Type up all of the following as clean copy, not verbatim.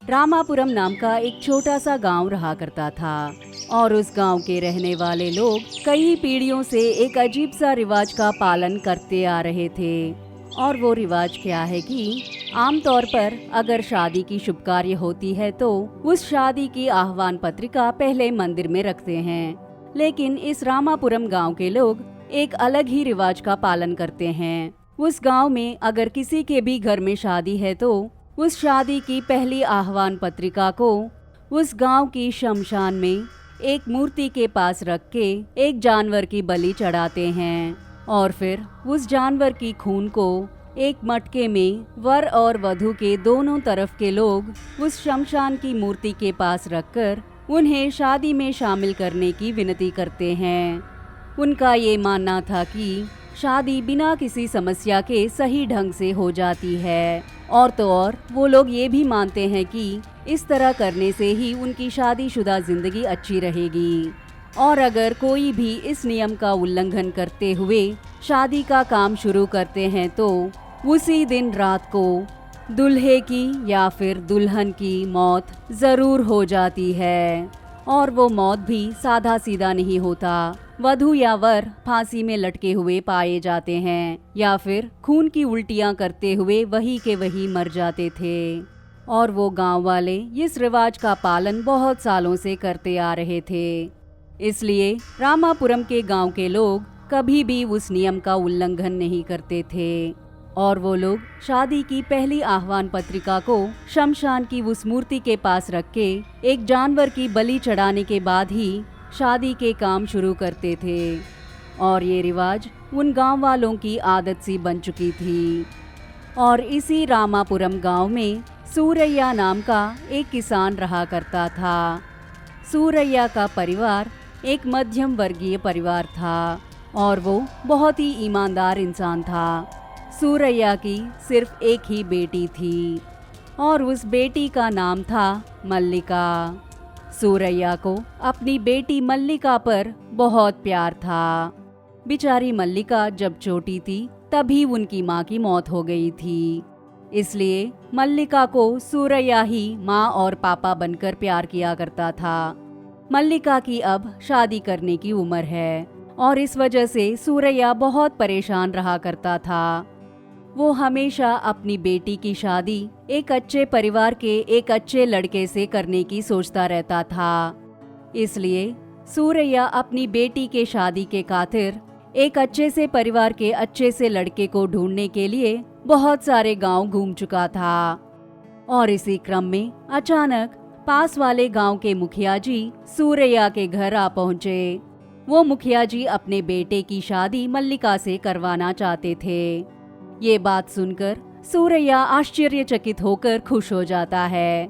रामापुरम नाम का एक छोटा सा गांव रहा करता था और उस गांव के रहने वाले लोग कई पीढ़ियों से एक अजीब सा रिवाज का पालन करते आ रहे थे। और वो रिवाज क्या है कि आमतौर पर अगर शादी की शुभ कार्य होती है तो उस शादी की आह्वान पत्रिका पहले मंदिर में रखते हैं। लेकिन इस रामापुरम गांव के लोग एक अलग ही रिवाज का पालन करते हैं। उस गांव में अगर किसी के भी घर में शादी है तो उस शादी की पहली आह्वान पत्रिका को उस गांव की शमशान में एक मूर्ति के पास रख के एक जानवर की बलि चढ़ाते हैं और फिर उस जानवर की खून को एक मटके में वर और वधू के दोनों तरफ के लोग उस शमशान की मूर्ति के पास रखकर उन्हें शादी में शामिल करने की विनती करते हैं। उनका ये मानना था कि शादी बिना किसी समस्या के सही ढंग से हो जाती है और तो और वो लोग ये भी मानते हैं कि इस तरह करने से ही उनकी शादीशुदा जिंदगी अच्छी रहेगी। और अगर कोई भी इस नियम का उल्लंघन करते हुए शादी का काम शुरू करते हैं तो उसी दिन रात को दूल्हे की या फिर दुल्हन की मौत जरूर हो जाती है। और वो मौत भी सादा सीधा नहीं होता। वधू या वर फांसी में लटके हुए पाए जाते हैं या फिर खून की उल्टियां करते हुए वही के वही मर जाते थे। और वो गांव वाले इस रिवाज का पालन बहुत सालों से करते आ रहे थे। इसलिए रामापुरम के गांव के लोग कभी भी उस नियम का उल्लंघन नहीं करते थे और वो लोग शादी की पहली आह्वान पत्रिका को शमशान की उस मूर्ति के पास रख के एक जानवर की बलि चढ़ाने के बाद ही शादी के काम शुरू करते थे। और ये रिवाज उन गांव वालों की आदत सी बन चुकी थी। और इसी रामापुरम गांव में सूरैया नाम का एक किसान रहा करता था। सूरैया का परिवार एक मध्यम वर्गीय परिवार था और वो बहुत ही ईमानदार इंसान था। सूरैया की सिर्फ एक ही बेटी थी और उस बेटी का नाम था मल्लिका। सूरैया को अपनी बेटी मल्लिका पर बहुत प्यार था। बेचारी मल्लिका जब छोटी थी तभी उनकी माँ की मौत हो गई थी। इसलिए मल्लिका को सूरैया ही माँ और पापा बनकर प्यार किया करता था। मल्लिका की अब शादी करने की उम्र है और इस वजह से सूरैया बहुत परेशान रहा करता था। वो हमेशा अपनी बेटी की शादी एक अच्छे परिवार के एक अच्छे लड़के से करने की सोचता रहता था। इसलिए सूरैया अपनी बेटी के शादी के खातिर एक अच्छे से परिवार के अच्छे से लड़के को ढूंढने के लिए बहुत सारे गांव घूम चुका था। और इसी क्रम में अचानक पास वाले गांव के मुखिया जी सूरैया के घर आ पहुंचे। वो मुखिया जी अपने बेटे की शादी मल्लिका से करवाना चाहते थे। ये बात सुनकर सूरैया आश्चर्यचकित होकर खुश हो जाता है।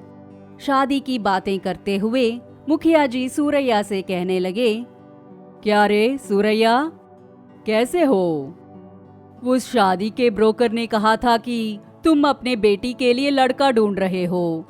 शादी की बातें करते हुए मुखिया जी सूरैया से कहने लगे, क्या रे सूरैया, कैसे हो? उस शादी के ब्रोकर ने कहा था कि तुम अपने बेटी के लिए लड़का ढूंढ रहे हो।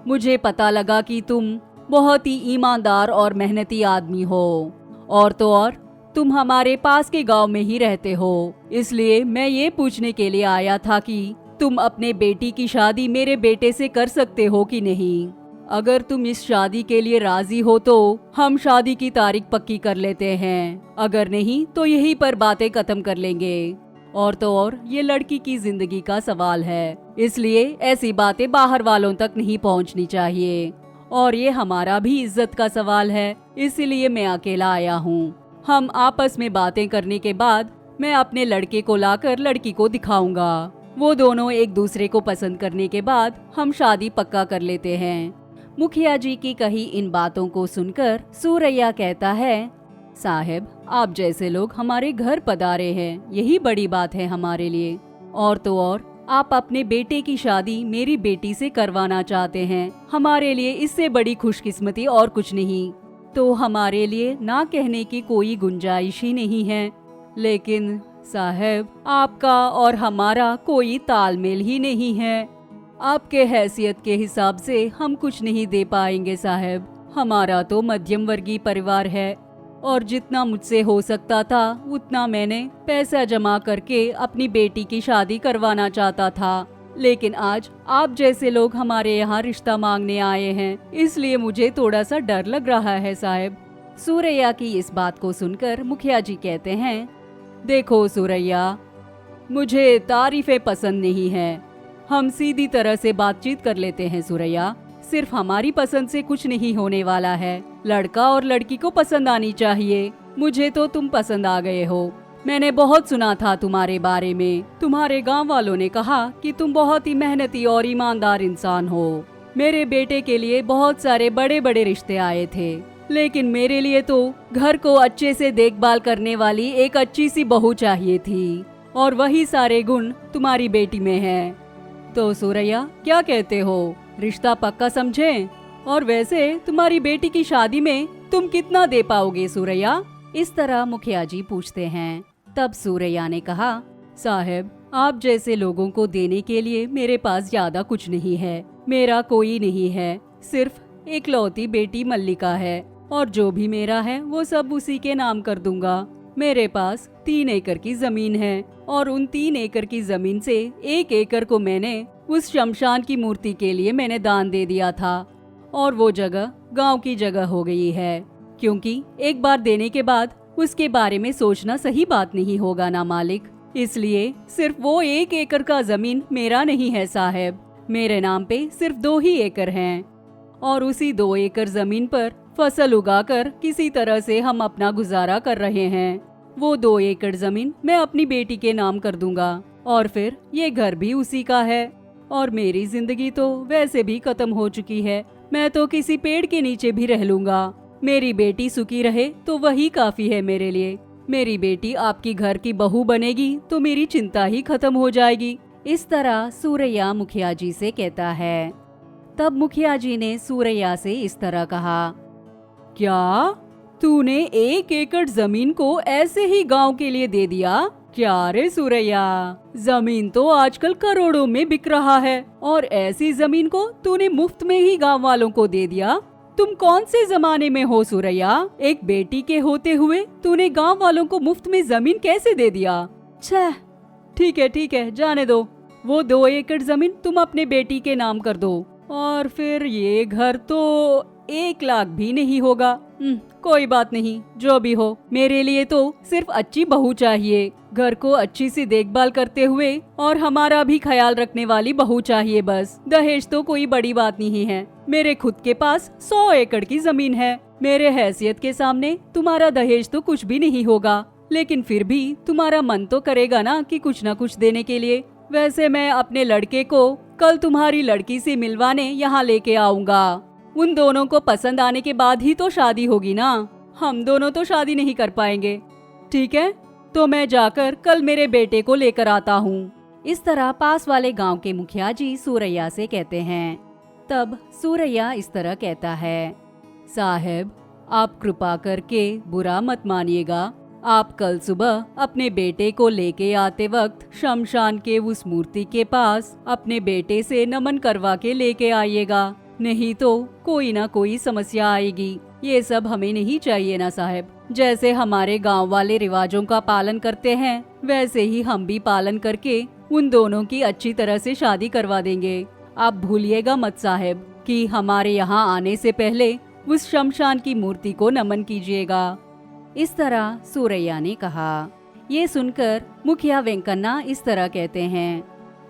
मुझे पता लगा कि तुम बहुत ही ईमानदार और मेहनती आदमी हो और तो और तुम हमारे पास के गांव में ही रहते हो। इसलिए मैं ये पूछने के लिए आया था कि तुम अपने बेटी की शादी मेरे बेटे से कर सकते हो कि नहीं। अगर तुम इस शादी के लिए राजी हो तो हम शादी की तारीख पक्की कर लेते हैं, अगर नहीं तो यहीं पर बातें खत्म कर लेंगे। और तो और ये लड़की की जिंदगी का सवाल है, इसलिए ऐसी बातें बाहर वालों तक नहीं पहुंचनी चाहिए। और ये हमारा भी इज्जत का सवाल है, इसीलिए मैं अकेला आया हूँ। हम आपस में बातें करने के बाद मैं अपने लड़के को लाकर लड़की को दिखाऊंगा। वो दोनों एक दूसरे को पसंद करने के बाद हम शादी पक्का कर लेते हैं। मुखिया जी की कही इन बातों को सुनकर सूरैया कहता है, साहब आप जैसे लोग हमारे घर पधारे हैं, यही बड़ी बात है हमारे लिए। और तो और आप अपने बेटे की शादी मेरी बेटी से करवाना चाहते हैं, हमारे लिए इससे बड़ी खुशकिस्मती और कुछ नहीं। तो हमारे लिए ना कहने की कोई गुंजाइश ही नहीं है। लेकिन साहब आपका और हमारा कोई तालमेल ही नहीं है। आपके हैसियत के हिसाब से हम कुछ नहीं दे पाएंगे साहब। हमारा तो मध्यम वर्गीय परिवार है और जितना मुझसे हो सकता था उतना मैंने पैसा जमा करके अपनी बेटी की शादी करवाना चाहता था। लेकिन आज आप जैसे लोग हमारे यहाँ रिश्ता मांगने आए हैं, इसलिए मुझे थोड़ा सा डर लग रहा है साहब। सूरैया की इस बात को सुनकर मुखिया जी कहते हैं, देखो सूरैया, मुझे तारीफें पसंद नहीं है। हम सीधी तरह से बातचीत कर लेते हैं सूरैया। सिर्फ हमारी पसंद से कुछ नहीं होने वाला है, लड़का और लड़की को पसंद आनी चाहिए। मुझे तो तुम पसंद आ गए हो। मैंने बहुत सुना था तुम्हारे बारे में। तुम्हारे गांव वालों ने कहा कि तुम बहुत ही मेहनती और ईमानदार इंसान हो। मेरे बेटे के लिए बहुत सारे बड़े बड़े रिश्ते आए थे, लेकिन मेरे लिए तो घर को अच्छे से देखभाल करने वाली एक अच्छी सी बहू चाहिए थी, और वही सारे गुण तुम्हारी बेटी में हैं। तो सूरैया, क्या कहते हो, रिश्ता पक्का समझें? और वैसे तुम्हारी बेटी की शादी में तुम कितना दे पाओगे सूरैया? इस तरह मुखिया जी पूछते हैं। तब सूरैया ने कहा, साहब, आप जैसे लोगों को देने के लिए मेरे पास ज्यादा कुछ नहीं है। मेरा कोई नहीं है, सिर्फ इकलौती बेटी मल्लिका है, और जो भी मेरा है वो सब उसी के नाम कर दूंगा। मेरे पास 3 एकड़ की जमीन है, और उन 3 एकड़ की जमीन से 1 एकड़ को मैंने उस शमशान की मूर्ति के लिए मैंने दान दे दिया था, और वो जगह गांव की जगह हो गई है, क्योंकि एक बार देने के बाद उसके बारे में सोचना सही बात नहीं होगा ना मालिक। इसलिए सिर्फ वो 1 एकड़ का जमीन मेरा नहीं है साहब, मेरे नाम पे सिर्फ 2 ही एकड़ हैं, और उसी 2 एकड़ जमीन पर फसल उगाकर किसी तरह से हम अपना गुजारा कर रहे हैं। वो 2 एकड़ जमीन मैं अपनी बेटी के नाम कर दूंगा, और फिर ये घर भी उसी का है। और मेरी जिंदगी तो वैसे भी खत्म हो चुकी है। मैं तो किसी पेड़ के नीचे भी रह लूंगा। मेरी बेटी सुखी रहे तो वही काफी है मेरे लिए। मेरी बेटी आपकी घर की बहू बनेगी तो मेरी चिंता ही खत्म हो जाएगी। इस तरह सूरैया मुखिया जी से कहता है। तब मुखिया जी ने सूरैया से इस तरह कहा, क्या तूने 1 एकड़ जमीन को ऐसे ही गांव के लिए दे दिया? क्या रे सूरैया, जमीन तो आजकल करोड़ों में बिक रहा है, और ऐसी जमीन को तूने मुफ्त में ही गांव वालों को दे दिया। तुम कौन से जमाने में हो सूरैया? एक बेटी के होते हुए तूने गांव वालों को मुफ्त में जमीन कैसे दे दिया? छह, ठीक है, जाने दो। वो 2 एकड़ जमीन तुम अपने बेटी के नाम कर दो, और फिर ये घर तो 1 लाख भी नहीं होगा। कोई बात नहीं, जो भी हो, मेरे लिए तो सिर्फ अच्छी बहू चाहिए। घर को अच्छी सी देखभाल करते हुए और हमारा भी ख्याल रखने वाली बहू चाहिए बस। दहेज तो कोई बड़ी बात नहीं है। मेरे खुद के पास 100 एकड़ की जमीन है। मेरे हैसियत के सामने तुम्हारा दहेज तो कुछ भी नहीं होगा, लेकिन फिर भी तुम्हारा मन तो करेगा ना कि कुछ न कुछ देने के लिए। वैसे मैं अपने लड़के को कल तुम्हारी लड़की से मिलवाने यहाँ लेके आऊंगा। उन दोनों को पसंद आने के बाद ही तो शादी होगी ना। हम दोनों तो शादी नहीं कर पाएंगे। ठीक है, तो मैं जाकर कल मेरे बेटे को लेकर आता हूँ। इस तरह पास वाले गांव के मुखिया जी सूरैया से कहते हैं। तब सूरैया इस तरह कहता है, साहब, आप कृपा करके बुरा मत मानिएगा। आप कल सुबह अपने बेटे को लेके आते वक्त शमशान के उस मूर्ति के पास अपने बेटे से नमन करवा के लेके आइएगा, नहीं तो कोई ना कोई समस्या आएगी। ये सब हमें नहीं चाहिए ना साहब। जैसे हमारे गांव वाले रिवाजों का पालन करते हैं, वैसे ही हम भी पालन करके उन दोनों की अच्छी तरह से शादी करवा देंगे। आप भूलिएगा मत साहब कि हमारे यहाँ आने से पहले उस शमशान की मूर्ति को नमन कीजिएगा। इस तरह सूरैया ने कहा। ये सुनकर मुखिया वेंकन्ना इस तरह कहते हैं,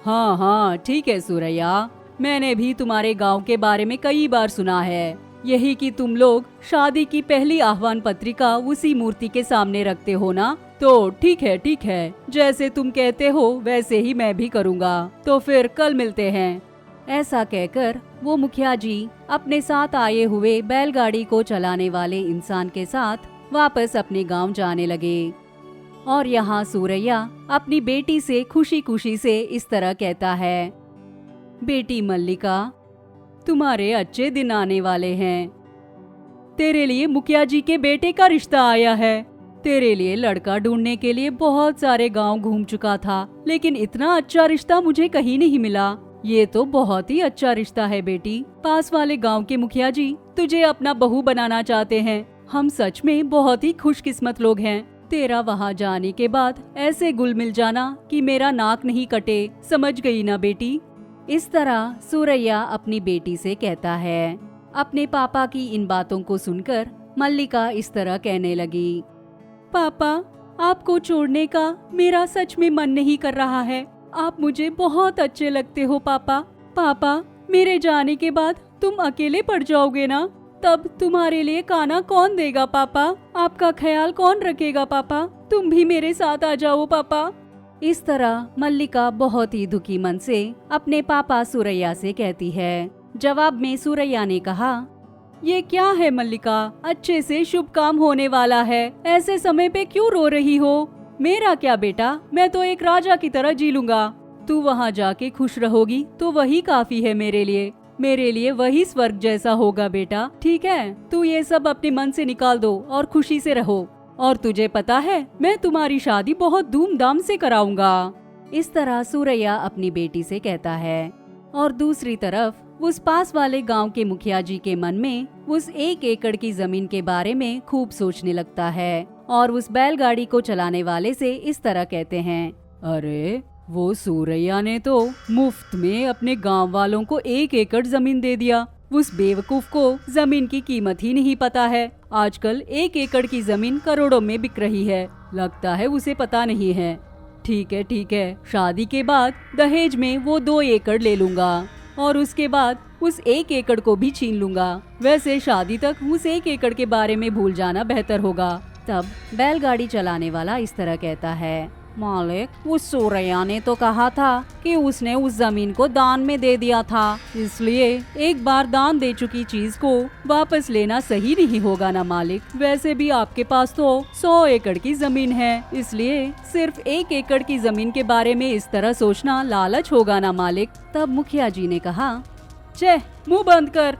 हाँ, ठीक है सूरैया, मैंने भी तुम्हारे गांव के बारे में कई बार सुना है। यही कि तुम लोग शादी की पहली आह्वान पत्रिका उसी मूर्ति के सामने रखते हो ना। तो ठीक है, जैसे तुम कहते हो वैसे ही मैं भी करूँगा। तो फिर कल मिलते हैं। ऐसा कहकर वो मुखिया जी अपने साथ आए हुए बैलगाड़ी को चलाने वाले इंसान के साथ वापस अपने गांव जाने लगे। और यहाँ सूरैया अपनी बेटी से खुशी खुशी से इस तरह कहता है, बेटी मल्लिका, तुम्हारे अच्छे दिन आने वाले हैं। तेरे लिए मुखिया जी के बेटे का रिश्ता आया है। तेरे लिए लड़का ढूंढने के लिए बहुत सारे गांव घूम चुका था, लेकिन इतना अच्छा रिश्ता मुझे कहीं नहीं मिला। ये तो बहुत ही अच्छा रिश्ता है बेटी। पास वाले गांव के मुखिया जी तुझे अपना बहू बनाना चाहते हैं। हम सच में बहुत ही खुशकिस्मत लोग हैं। तेरा वहाँ जाने के बाद ऐसे गुल मिल जाना कि मेरा नाक नहीं कटे। समझ गई ना बेटी? इस तरह सूरैया अपनी बेटी से कहता है। अपने पापा की इन बातों को सुनकर मल्लिका इस तरह कहने लगी, पापा, आपको छोड़ने का मेरा सच में मन नहीं कर रहा है। आप मुझे बहुत अच्छे लगते हो पापा। पापा, मेरे जाने के बाद तुम अकेले पड़ जाओगे ना? तब तुम्हारे लिए खाना कौन देगा पापा? आपका ख्याल कौन रखेगा पापा? तुम भी मेरे साथ आ जाओ पापा। इस तरह मल्लिका बहुत ही दुखी मन से अपने पापा सूरैया से कहती है। जवाब में सूरैया ने कहा, ये क्या है मल्लिका, अच्छे से शुभ काम होने वाला है, ऐसे समय पे क्यों रो रही हो? मेरा क्या बेटा, मैं तो एक राजा की तरह जी लूंगा। तू वहाँ जाके खुश रहोगी तो वही काफी है मेरे लिए। मेरे लिए वही स्वर्ग जैसा होगा बेटा। ठीक है, तू ये सब अपने मन से निकाल दो और खुशी से रहो। और तुझे पता है, मैं तुम्हारी शादी बहुत धूमधाम से कराऊंगा। इस तरह सूरैया अपनी बेटी से कहता है। और दूसरी तरफ उस पास वाले गांव के मुखिया जी के मन में उस 1 एकड़ की जमीन के बारे में खूब सोचने लगता है और उस बैलगाड़ी को चलाने वाले से इस तरह कहते हैं, अरे वो सूरैया ने तो मुफ्त में अपने गांव वालों को 1 एकड़ जमीन दे दिया। उस बेवकूफ को जमीन की कीमत ही नहीं पता है। आजकल 1 एकड़ की जमीन करोड़ों में बिक रही है। लगता है उसे पता नहीं है। ठीक है, शादी के बाद दहेज में वो 2 एकड़ ले लूंगा और उसके बाद उस 1 एकड़ को भी छीन लूंगा। वैसे शादी तक उस 1 एकड़ के बारे में भूल जाना बेहतर होगा। तब बैलगाड़ी चलाने वाला इस तरह कहता है, मालिक, उस सूरैया ने तो कहा था कि उसने उस जमीन को दान में दे दिया था, इसलिए एक बार दान दे चुकी चीज को वापस लेना सही नहीं होगा ना मालिक। वैसे भी आपके पास तो 100 एकड़ की जमीन है, इसलिए सिर्फ 1 एकड़ की जमीन के बारे में इस तरह सोचना लालच होगा ना मालिक। तब मुखिया जी ने कहा, छे, मुंह बंद कर।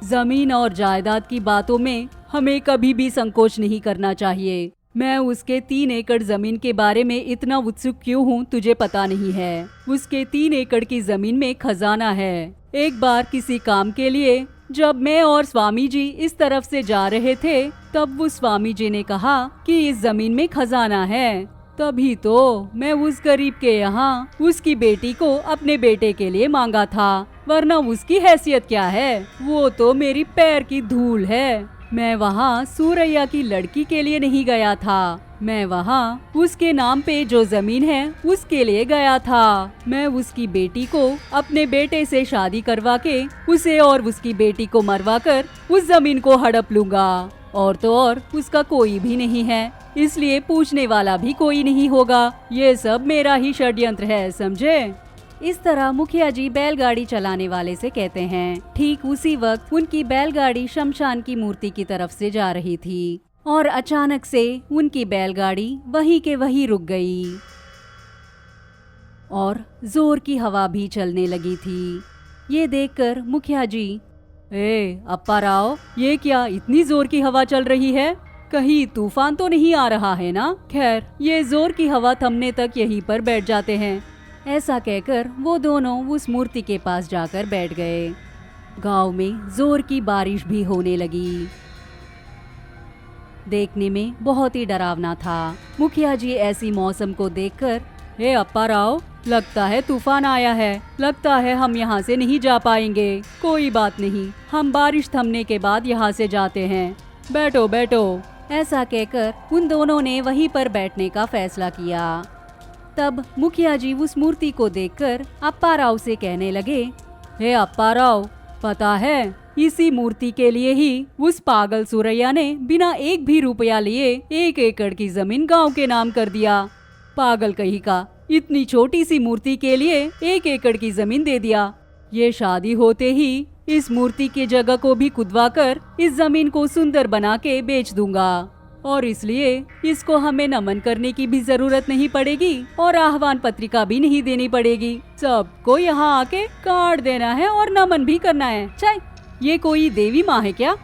जमीन और जायदाद की बातों में हमें कभी भी संकोच नहीं करना चाहिए। मैं उसके 3 एकड़ जमीन के बारे में इतना उत्सुक क्यों हूँ तुझे पता नहीं है। उसके 3 एकड़ की जमीन में खजाना है। एक बार किसी काम के लिए जब मैं और स्वामी जी इस तरफ से जा रहे थे, तब वो स्वामी जी ने कहा कि इस जमीन में खजाना है। तभी तो मैं उस गरीब के यहाँ उसकी बेटी को अपने बेटे के लिए मांगा था, वरना उसकी हैसियत क्या है? वो तो मेरी पैर की धूल है। मैं वहाँ सूरैया की लड़की के लिए नहीं गया था। मैं वहाँ उसके नाम पे जो जमीन है उसके लिए गया था। मैं उसकी बेटी को अपने बेटे से शादी करवा के उसे और उसकी बेटी को मरवा कर उस जमीन को हड़प लूंगा। और तो और उसका कोई भी नहीं है, इसलिए पूछने वाला भी कोई नहीं होगा। ये सब मेरा ही षड्यंत्र है, समझे? इस तरह मुखिया जी बैलगाड़ी चलाने वाले से कहते हैं। ठीक उसी वक्त उनकी बैलगाड़ी शमशान की मूर्ति की तरफ से जा रही थी और अचानक से उनकी बैलगाड़ी वहीं के वहीं रुक गई और जोर की हवा भी चलने लगी थी। ये देखकर मुखिया जी, अप्पा राव, ये क्या इतनी जोर की हवा चल रही है? कहीं तूफान तो नहीं आ रहा है ना? खैर, ये जोर की हवा थमने तक यहीं पर बैठ जाते हैं। ऐसा कहकर वो दोनों उस मूर्ति के पास जाकर बैठ गए। गांव में जोर की बारिश भी होने लगी। देखने में बहुत ही डरावना था। मुखिया जी ऐसी मौसम को देखकर, हे अप्पा राव, लगता है तूफान आया है। लगता है हम यहाँ से नहीं जा पाएंगे। कोई बात नहीं, हम बारिश थमने के बाद यहाँ से जाते हैं। बैठो बैठो। ऐसा कहकर उन दोनों ने वहीं पर बैठने का फैसला किया। तब मुखिया जी उस मूर्ति को देखकर अप्पा राव से कहने लगे, हे अप्पा राव, पता है, इसी मूर्ति के लिए ही उस पागल सूरैया ने बिना एक भी रुपया लिए 1 एकड़ की जमीन गांव के नाम कर दिया। पागल कहीं का, इतनी छोटी सी मूर्ति के लिए 1 एकड़ की जमीन दे दिया। ये शादी होते ही इस मूर्ति की जगह को भी खुदवा कर इस जमीन को सुंदर बना के बेच दूंगा और इसलिए इसको हमें नमन करने की भी जरूरत नहीं पड़ेगी और आह्वान पत्रिका भी नहीं देनी पड़ेगी। सबको यहाँ आके कार्ड देना है और नमन भी करना है। चाहे ये कोई देवी माँ है क्या?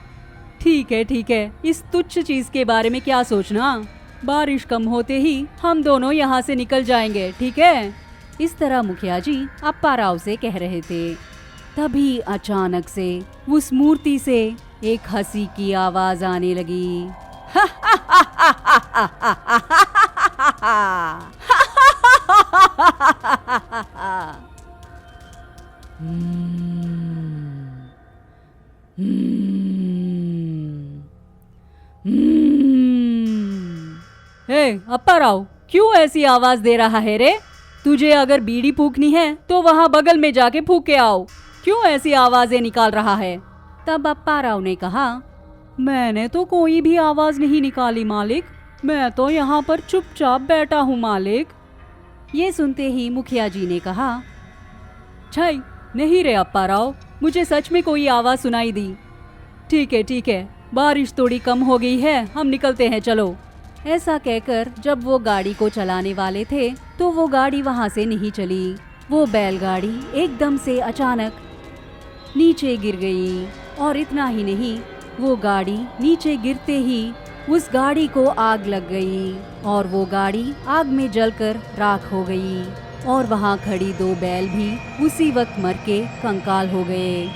ठीक है, इस तुच्छ चीज के बारे में क्या सोचना। बारिश कम होते ही हम दोनों यहाँ से निकल जाएंगे, ठीक है? इस तरह मुखिया जी अप्पा राव से कह रहे थे। तभी अचानक से उस मूर्ति से एक हंसी की आवाज आने लगी। हे अप्पा राव, क्यों ऐसी आवाज दे रहा है रे? तुझे अगर बीड़ी फूकनी है तो वहाँ बगल में जाके फूक के आओ। क्यों ऐसी आवाजें निकाल रहा है? तब अप्पा राव ने कहा, मैंने तो कोई भी आवाज नहीं निकाली मालिक, मैं तो यहाँ पर चुपचाप बैठा हूँ मालिक। ये सुनते ही मुखिया जी ने कहा, छई नहीं रे अप्पा राव, मुझे सच में कोई आवाज सुनाई दी। ठीक है, बारिश थोड़ी कम हो गई है, हम निकलते हैं, चलो। ऐसा कहकर जब वो गाड़ी को चलाने वाले थे तो वो गाड़ी वहाँ से नहीं चली। वो बैलगाड़ी एकदम से अचानक नीचे गिर गई, और इतना ही नहीं, वो गाड़ी नीचे गिरते ही उस गाड़ी को आग लग गई और वो गाड़ी आग में जलकर राख हो गई और वहाँ खड़ी 2 बैल भी उसी वक्त मर के कंकाल हो गए।